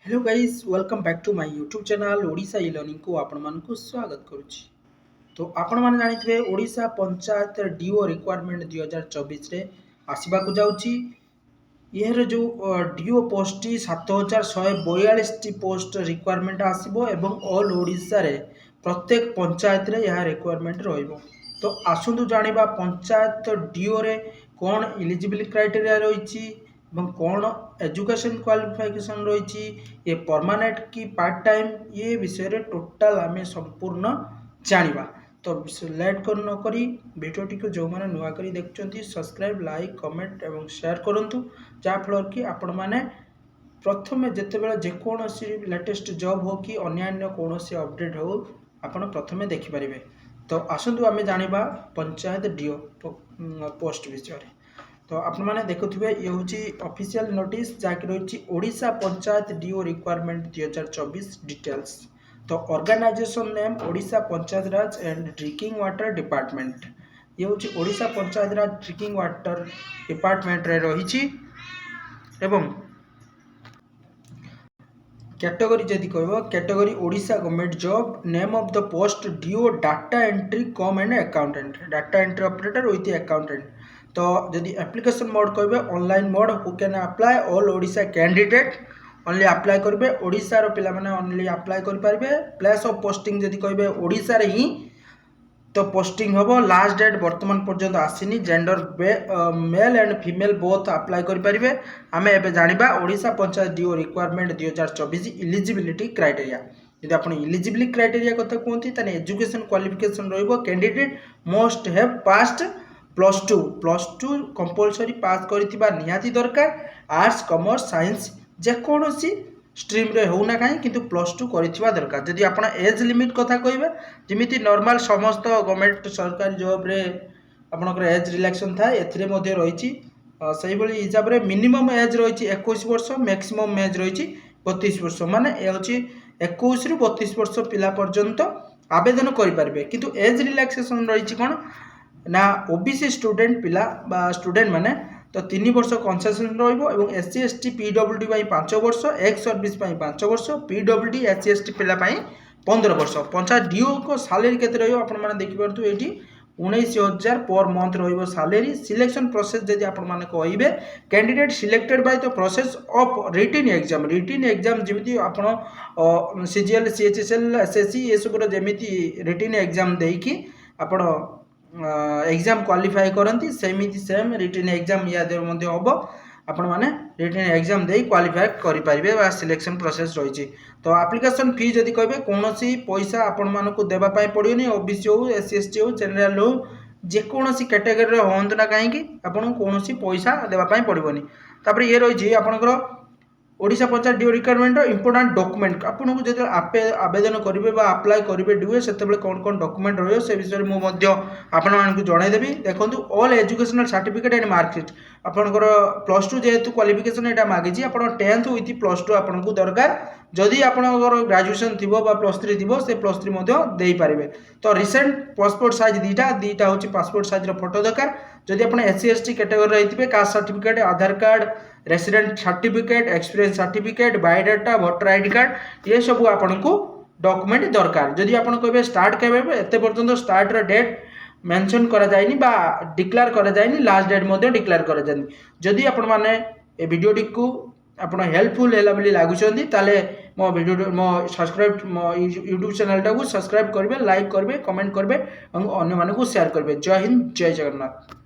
Hello guys welcome back to my YouTube channel Odisha e learning को आपण मानकु स्वागत करुछि। तो आपण माने जानिथिबे ओडिशा पंचायत डीओ रिक्वायरमेंट 2024 रे आसीबा को जाउछि। एहर जो डीओ पोस्ट 7142 टी पोस्ट रिक्वायरमेंट आसीबो एवं ऑल ओडिशा रे प्रत्येक पंचायत रे यह रिक्वायरमेंट रहइबो। तो आसुंदु जानिबा पंचायत डीओ रे कोन एलिजिबल क्राइटेरिया रहिछि एवं कौन एजुकेशन क्वालिफिकेशन रही ये परमानेंट कि पार्ट टाइम ये विषय रे टोटाल आम संपूर्ण जानिबा। तो लेट कर न करी भिडियोटी को जो मैंने नुआ करी देखुंती सब्सक्राइब लाइक कमेंट एवं शेयर करूँ जहाँफल कि आपण मैंने प्रथम जितेबाला जेकोसी लेटेस्ट जॉब हो कि अन्य कौन अपडेट हो आपण प्रथमे देखिपारे। तो आसतु आम जानिबा पंचायत डीओ पोस्ट विषय। तो आपण मैंने देखुए ये हूँ ऑफिशियल नोटिस जहाँकि रही Odisha panchayat do recruitment 2024 details. तो organization name Odisha panchayat Raj and drinking water department. ये हूँ Odisha panchayat Raj drinking water department रे रही एवं कैटेगरी जदि कह category Odisha government job name of the post DEO data entry cum and accountant data entry operator with accountant. तो जदि एप्लिकेशन मोड कहे online mode who can apply all Odisha candidate only apply करेंगे ओडिशा पिला माने ओनली अप्लाई करेंगे। Place of posting जदि कहे ओडिशा रे ही तो पोस्टिंग हम लास्ट डेट बर्तमान पर्यंत आसीनी gender male and female both apply करेंगे। आम एवं जाना Odisha panchayat do recruitment 2024 eligibility criteria. यदि आप इलिजिबिलिटी क्राइटेरिया कथा कहते हैं education qualification candidate must have passed +2 compulsory pass करथिबा निहाती दरकार। आर्ट्स कॉमर्स साइंस जेकोसी स्ट्रीम रे होना कहीं किंतु +2 करथिबा दरकार। जदि आपण एज लिमिट कथा कहबे जेमिति नॉर्मल समस्त गवर्नमेंट सरकारी जॉब रे आपनकर एज रिलैक्सन था एथिरे मध्ये रहिछि सही भली हिसाब रे मिनिमम एज रहिछि 21 वर्ष मैक्सिमम एज रहिछि 32 वर्ष माने ए होछि 21 रु 32 वर्ष पिला पर्यंत आवेदन करि पारबे। किंतु एज रिलैक्सेशन रहिछि कोन ना ओबीसी स्टूडेंट पिला बा स्टूडेंट माने तो 3 वर्ष कनसेसन रहिबो एससी एसटी पीडब्ल्यूडी 5 वर्ष एक्स सर्विस 5 वर्ष पीडब्ल्यूडी एससी एसटी पिला 15 वर्ष। पंचायत डीओ को सैलरी केते रहिबो आपण माने देखि परतु एठी 19,000 पर मंथ रहिबो सैलरी। सिलेक्शन प्रोसेस जदि आपण माने कहिबे candidate selected by the process of written exam जेमिति आपण सीजीएल सीएचएसएल एसएससी ये सब जेमिति रिटन एग्जाम देकी आपण एग्जाम क्वालिफाई करती सेमिति सेम रिटन एग्जाम या हम आपण मैंने रिटन एग्जाम दे क्वालिफाई करें सिलेक्शन प्रोसेस रही। तो एप्लिकेशन फी जदि कहे कौन पैसा आपण मानक देवाई पड़ोनी ओबीसी हो एससी एसटी हो जनरल हो जेकोसी कैटेगरी हूँ ना कहीं आपको कौन पैसा देवाई पड़ोनी। तापर ये रही आपंकर Odisha panchayat do requirement important document आपको जो आवेदन करेंगे अप्लाई करेंगे डीओ से कौन कौन डॉक्यूमेंट रही से विषय मुझे आपको जनईदेवी। देखो all educational certificate and marksheet आपंकर +2 जेहेतु क्वालिफिकेशन यहाँ मागिची आप 10th विथ +2 आपको दरकार। जदि आपंकर ग्रेजुएशन थी +3 थी से +3 दे पारे। तो रिसेंट पासपोर्ट साइज दुईटा हूँ पासपोर्ट साइज फोटो दरकार। जदि आप एससी एसटी कैटेगरी रही caste certificate Aadhaar card resident certificate experience certificate biodata voter ID card ये सब आपन को डॉक्यूमेंट दरकार। जदि आपन कहबे स्टार्ट केबे एते पर्यंत स्टार्ट रे डेट मेंशन करा जायनी बा डिक्लेयर करा जायनी लास्ट डेट मध्ये डिक्लेयर करा जायनी। जदि आपन माने ए वीडियोटी को आपण हेल्पफुल हैला बोली लागुचंदी ताले मो वीडियो मो सब्सक्राइब मो यूट्यूब चैनल टा को सब्सक्राइब करबे लाइक करबे कमेंट करबे और अन्य माने को शेयर करबे। जय हिंद जय जगन्नाथ।